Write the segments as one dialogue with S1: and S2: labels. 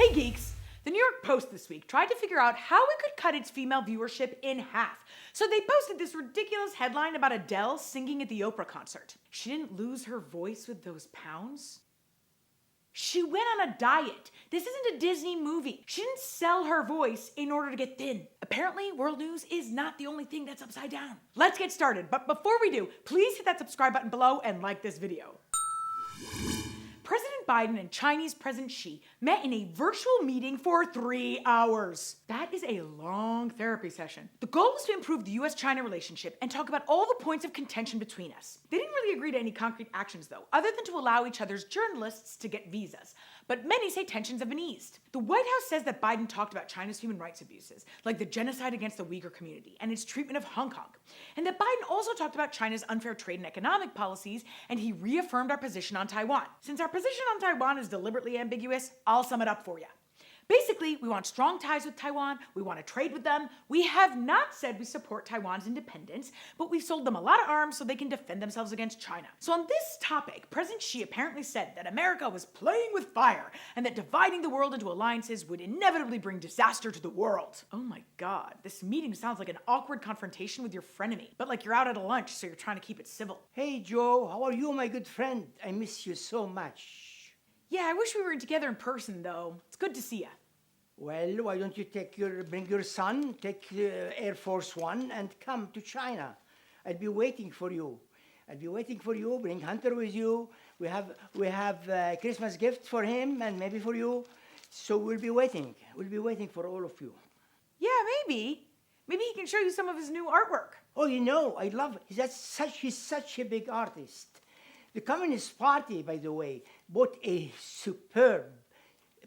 S1: Hey Geeks! The New York Post this week tried to figure out how it could cut its female viewership in half. So they posted this ridiculous headline about Adele singing at the Oprah concert. She didn't lose her voice with those pounds. She went on a diet. This isn't a Disney movie. She didn't sell her voice in order to get thin. Apparently, world news is not the only thing that's upside down. Let's get started, but before we do, please hit that subscribe button below and like this video. President Biden and Chinese President Xi met in a virtual meeting for 3 hours. That is a long therapy session. The goal was to improve the US-China relationship and talk about all the points of contention between us. They didn't really agree to any concrete actions though, other than to allow each other's journalists to get visas. But many say tensions have been eased. The White House says that Biden talked about China's human rights abuses, like the genocide against the Uyghur community and its treatment of Hong Kong. And that Biden also talked about China's unfair trade and economic policies, and he reaffirmed our position on Taiwan. Since our position on Taiwan is deliberately ambiguous, I'll sum it up for you. Basically, we want strong ties with Taiwan, we want to trade with them. We have not said we support Taiwan's independence, but we've sold them a lot of arms so they can defend themselves against China. So on this topic, President Xi apparently said that America was playing with fire and that dividing the world into alliances would inevitably bring disaster to the world. Oh my God, this meeting sounds like an awkward confrontation with your frenemy, but like you're out at a lunch, so you're trying to keep it civil.
S2: Hey Joe, how are you, my good friend? I miss you so much.
S1: Yeah, I wish we were together in person though. It's good to see you.
S2: Well, why don't you bring your son, take Air Force One and come to China. I'll be waiting for you. Bring Hunter with you. We have Christmas gift for him and maybe for you. So we'll be waiting for all of you.
S1: Yeah, maybe. Maybe he can show you some of his new artwork.
S2: Oh, you know, I love, he's such a big artist. The Communist Party, by the way, bought a superb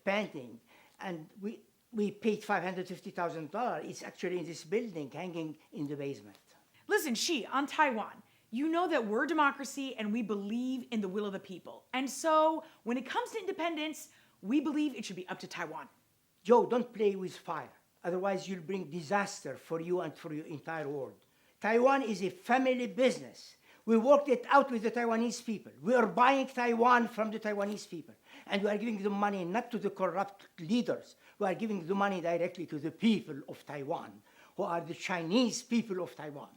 S2: painting, and we paid $550,000. It's actually in this building, hanging in the basement.
S1: Listen, Xi, on Taiwan, you know that we're democracy and we believe in the will of the people. And so, when it comes to independence, we believe it should be up to Taiwan.
S2: Joe, don't play with fire. Otherwise, you'll bring disaster for you and for your entire world. Taiwan is a family business. We worked it out with the Taiwanese people. We are buying Taiwan from the Taiwanese people. And we are giving the money not to the corrupt leaders. We are giving the money directly to the people of Taiwan, who are the Chinese people of Taiwan.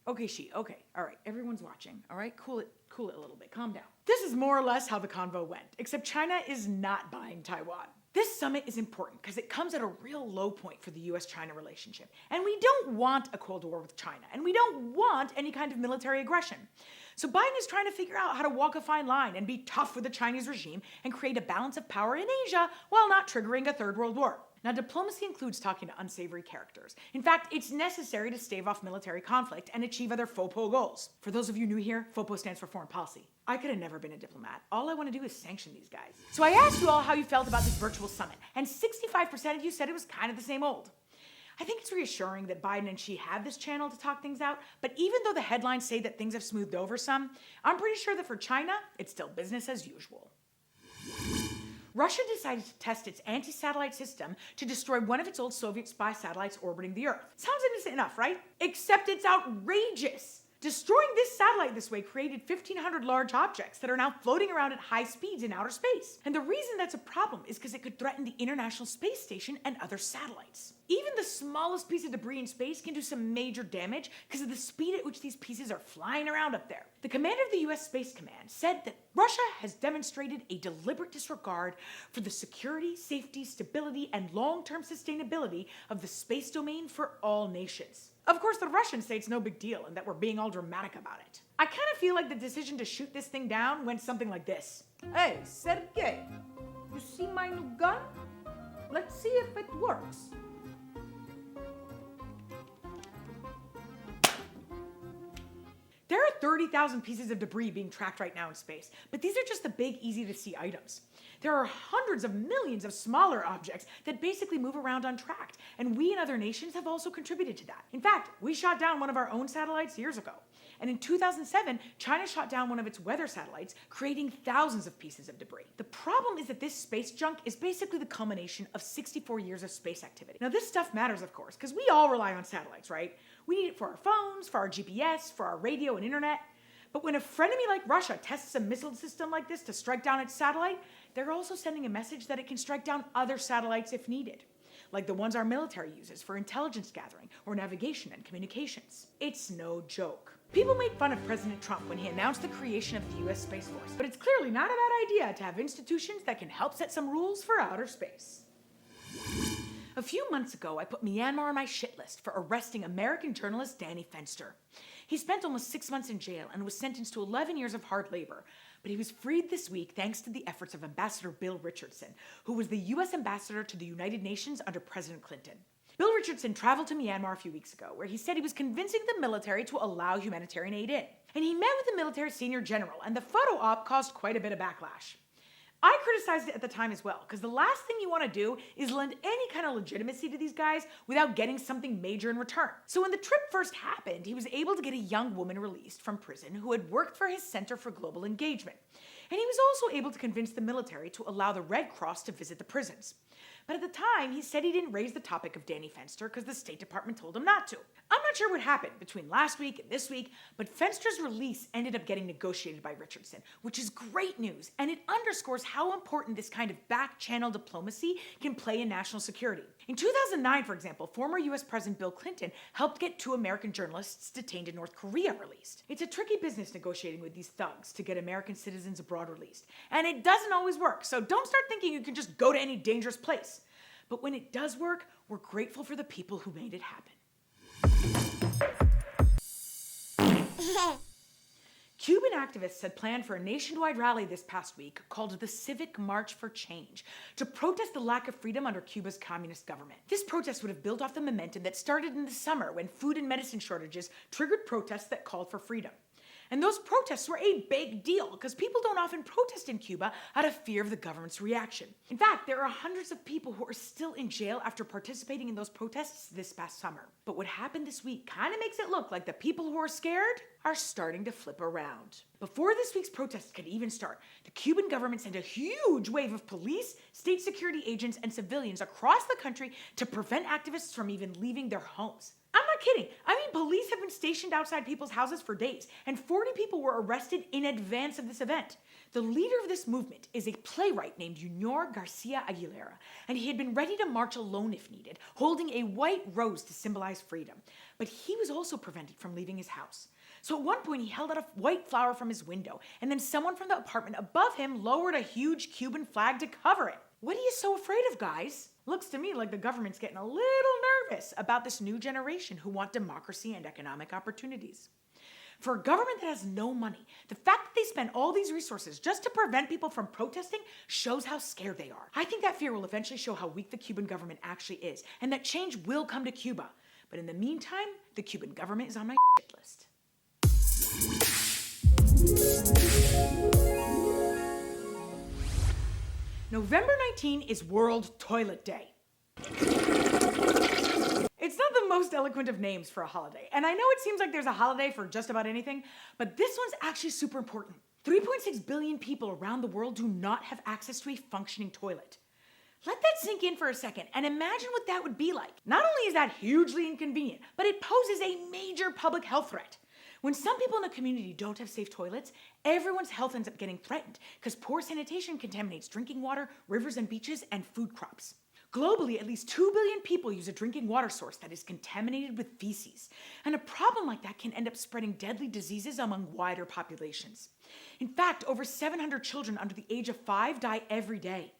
S1: Okay, Xi, okay, all right, everyone's watching, all right? Cool it a little bit, calm down. This is more or less how the convo went, except China is not buying Taiwan. This summit is important because it comes at a real low point for the US-China relationship. And we don't want a Cold War with China, and we don't want any kind of military aggression. So Biden is trying to figure out how to walk a fine line and be tough with the Chinese regime and create a balance of power in Asia while not triggering a third world war. Now, diplomacy includes talking to unsavory characters. In fact, it's necessary to stave off military conflict and achieve other FOPO goals. For those of you new here, FOPO stands for foreign policy. I could have never been a diplomat. All I want to do is sanction these guys. So I asked you all how you felt about this virtual summit, and 65% of you said it was kind of the same old. I think it's reassuring that Biden and Xi have this channel to talk things out, but even though the headlines say that things have smoothed over some, I'm pretty sure that for China, it's still business as usual. Russia decided to test its anti-satellite system to destroy one of its old Soviet spy satellites orbiting the Earth. Sounds innocent enough, right? Except it's outrageous. Destroying this satellite this way created 1,500 large objects that are now floating around at high speeds in outer space. And the reason that's a problem is because it could threaten the International Space Station and other satellites. Even the smallest piece of debris in space can do some major damage because of the speed at which these pieces are flying around up there. The commander of the US Space Command said that Russia has demonstrated a deliberate disregard for the security, safety, stability, and long-term sustainability of the space domain for all nations. Of course, the Russians say it's no big deal and that we're being all dramatic about it. I kind of feel like the decision to shoot this thing down went something like this. Hey, Sergey, you see my new gun? Let's see if it works. There are 30,000 pieces of debris being tracked right now in space, but these are just the big, easy-to-see items. There are hundreds of millions of smaller objects that basically move around untracked, and we and other nations have also contributed to that. In fact, we shot down one of our own satellites years ago. And in 2007, China shot down one of its weather satellites, creating thousands of pieces of debris. The problem is that this space junk is basically the culmination of 64 years of space activity. Now, this stuff matters, of course, because we all rely on satellites, right? We need it for our phones, for our GPS, for our radio and internet. But when a frenemy like Russia tests a missile system like this to strike down its satellite, they're also sending a message that it can strike down other satellites if needed, like the ones our military uses for intelligence gathering or navigation and communications. It's no joke. People made fun of President Trump when he announced the creation of the US Space Force, but it's clearly not a bad idea to have institutions that can help set some rules for outer space. A few months ago, I put Myanmar on my shit list for arresting American journalist Danny Fenster. He spent almost 6 months in jail and was sentenced to 11 years of hard labor, but he was freed this week thanks to the efforts of Ambassador Bill Richardson, who was the US ambassador to the United Nations under President Clinton. Bill Richardson traveled to Myanmar a few weeks ago, where he said he was convincing the military to allow humanitarian aid in. And he met with the military senior general, and the photo op caused quite a bit of backlash. I criticized it at the time as well, because the last thing you want to do is lend any kind of legitimacy to these guys without getting something major in return. So when the trip first happened, he was able to get a young woman released from prison who had worked for his Center for Global Engagement. And he was also able to convince the military to allow the Red Cross to visit the prisons. But at the time, he said he didn't raise the topic of Danny Fenster because the State Department told him not to. I'm not sure what happened between last week and this week, but Fenster's release ended up getting negotiated by Richardson, which is great news, and it underscores how important this kind of back-channel diplomacy can play in national security. In 2009, for example, former US President Bill Clinton helped get 2 American journalists detained in North Korea released. It's a tricky business negotiating with these thugs to get American citizens abroad released, and it doesn't always work, so don't start thinking you can just go to any dangerous place. But when it does work, we're grateful for the people who made it happen. Cuban activists had planned for a nationwide rally this past week called the Civic March for Change to protest the lack of freedom under Cuba's communist government. This protest would have built off the momentum that started in the summer when food and medicine shortages triggered protests that called for freedom. And those protests were a big deal because people don't often protest in Cuba out of fear of the government's reaction. In fact, there are hundreds of people who are still in jail after participating in those protests this past summer. But what happened this week kind of makes it look like the people who are scared are starting to flip around. Before this week's protests could even start, the Cuban government sent a huge wave of police, state security agents, and civilians across the country to prevent activists from even leaving their homes. I'm not kidding. I mean, police have been stationed outside people's houses for days, and 40 people were arrested in advance of this event. The leader of this movement is a playwright named Junior Garcia Aguilera, and he had been ready to march alone if needed, holding a white rose to symbolize freedom. But he was also prevented from leaving his house. So at one point, he held out a white flower from his window, and then someone from the apartment above him lowered a huge Cuban flag to cover it. What are you so afraid of, guys? Looks to me like the government's getting a little nervous about this new generation who want democracy and economic opportunities. For a government that has no money, the fact that they spend all these resources just to prevent people from protesting shows how scared they are. I think that fear will eventually show how weak the Cuban government actually is, and that change will come to Cuba. But in the meantime, the Cuban government is on my shit list. November 19 is World Toilet Day. It's not the most eloquent of names for a holiday, and I know it seems like there's a holiday for just about anything, but this one's actually super important. 3.6 billion people around the world do not have access to a functioning toilet. Let that sink in for a second and imagine what that would be like. Not only is that hugely inconvenient, but it poses a major public health threat. When some people in a community don't have safe toilets, everyone's health ends up getting threatened because poor sanitation contaminates drinking water, rivers and beaches, and food crops. Globally, at least 2 billion people use a drinking water source that is contaminated with feces. And a problem like that can end up spreading deadly diseases among wider populations. In fact, over 700 children under the age of 5 die every day.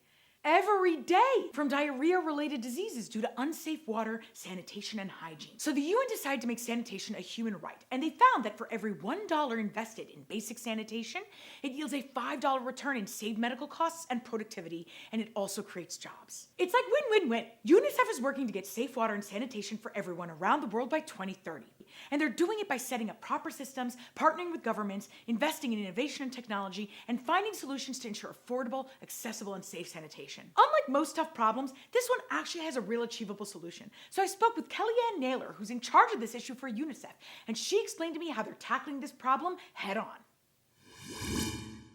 S1: Every day from diarrhea-related diseases due to unsafe water, sanitation, and hygiene. So the UN decided to make sanitation a human right, and they found that for every $1 invested in basic sanitation, it yields a $5 return in saved medical costs and productivity, and it also creates jobs. It's like win-win-win. UNICEF is working to get safe water and sanitation for everyone around the world by 2030. And they're doing it by setting up proper systems, partnering with governments, investing in innovation and technology, and finding solutions to ensure affordable, accessible, and safe sanitation. Unlike most tough problems, this one actually has a real achievable solution. So I spoke with Kellyanne Naylor, who's in charge of this issue for UNICEF, and she explained to me how they're tackling this problem head on.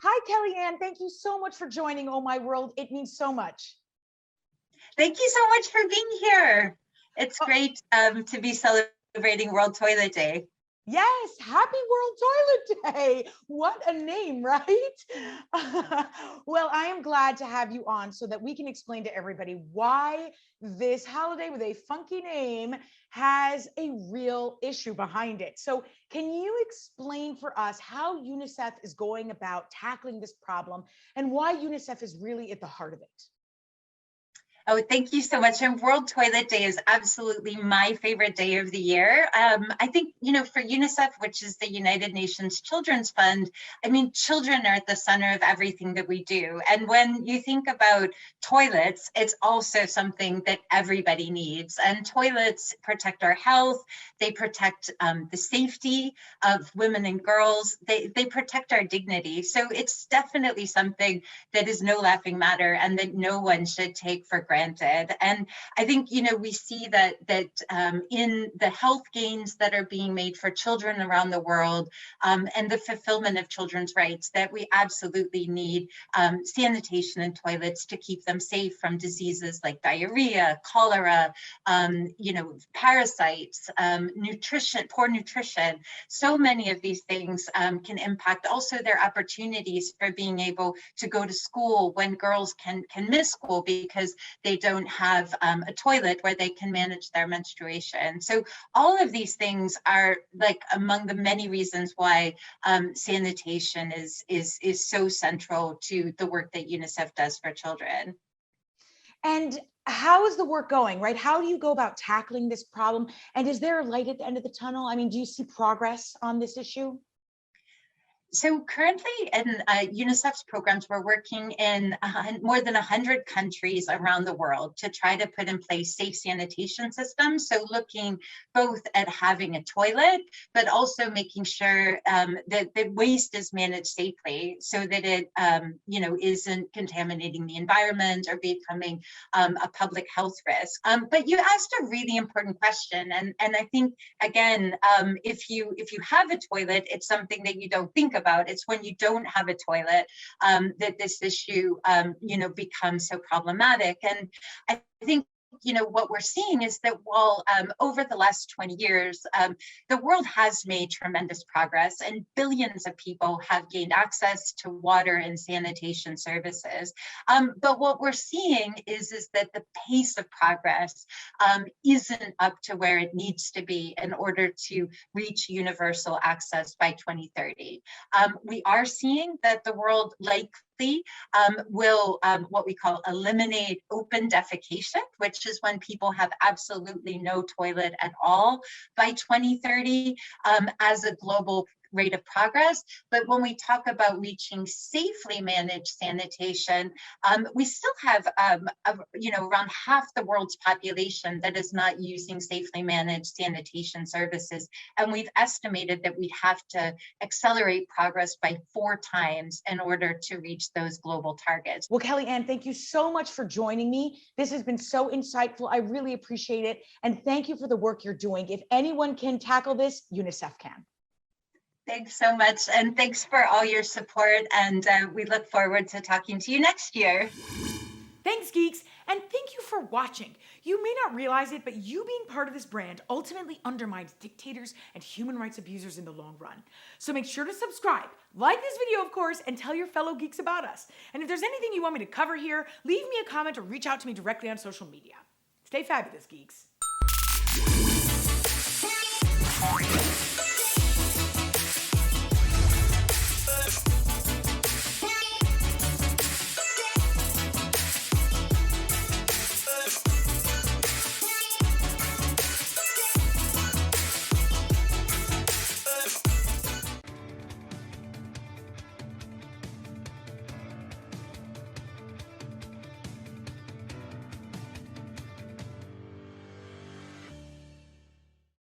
S1: Hi, Kellyanne. Thank you so much for joining Oh My World. It means so much.
S3: Thank you so much for being here. It's great to be celebrating World Toilet Day.
S1: Yes, happy World Toilet Day. What a name, right? Well, I am glad to have you on so that we can explain to everybody why this holiday with a funky name has a real issue behind it. So, can you explain for us how UNICEF is going about tackling this problem and why UNICEF is really at the heart of it?
S3: Oh, thank you so much. And World Toilet Day is absolutely my favorite day of the year. I think, for UNICEF, which is the United Nations Children's Fund, I mean, children are at the center of everything that we do. And when you think about toilets, it's also something that everybody needs. And toilets protect our health. They protect the safety of women and girls. They protect our dignity. So it's definitely something that is no laughing matter and that no one should take for granted. And I think, we see that in the health gains that are being made for children around the world and the fulfillment of children's rights, that we absolutely need sanitation and toilets to keep them safe from diseases like diarrhea, cholera, parasites, poor nutrition. So many of these things can impact also their opportunities for being able to go to school when girls can miss school because they don't have a toilet where they can manage their menstruation. So all of these things are like among the many reasons why sanitation is so central to the work that UNICEF does for children.
S1: And how is the work going, right? How do you go about tackling this problem? And is there a light at the end of the tunnel? I mean, do you see progress on this issue?
S3: So currently in UNICEF's programs, we're working in more than 100 countries around the world to try to put in place safe sanitation systems. So looking both at having a toilet, but also making sure that the waste is managed safely so that it isn't contaminating the environment or becoming a public health risk. But you asked a really important question. And I think, again, if you have a toilet, it's something that you don't think about. It's when you don't have a toilet that this issue, becomes so problematic. And I think, what we're seeing is that while over the last 20 years, the world has made tremendous progress and billions of people have gained access to water and sanitation services. But what we're seeing is that the pace of progress isn't up to where it needs to be in order to reach universal access by 2030. We are seeing that the world will what we call eliminate open defecation, which is when people have absolutely no toilet at all by 2030 as a global rate of progress. But when we talk about reaching safely managed sanitation, we still have, around half the world's population that is not using safely managed sanitation services. And we've estimated that we have to accelerate progress by 4 times in order to reach those global targets.
S1: Well, Kellyanne, thank you so much for joining me. This has been so insightful. I really appreciate it. And thank you for the work you're doing. If anyone can tackle this, UNICEF can.
S3: Thanks so much. And thanks for all your support. And we look forward to talking to you next year.
S1: Thanks, Geeks. And thank you for watching. You may not realize it, but you being part of this brand ultimately undermines dictators and human rights abusers in the long run. So make sure to subscribe, like this video, of course, and tell your fellow geeks about us. And if there's anything you want me to cover here, leave me a comment or reach out to me directly on social media. Stay fabulous, Geeks.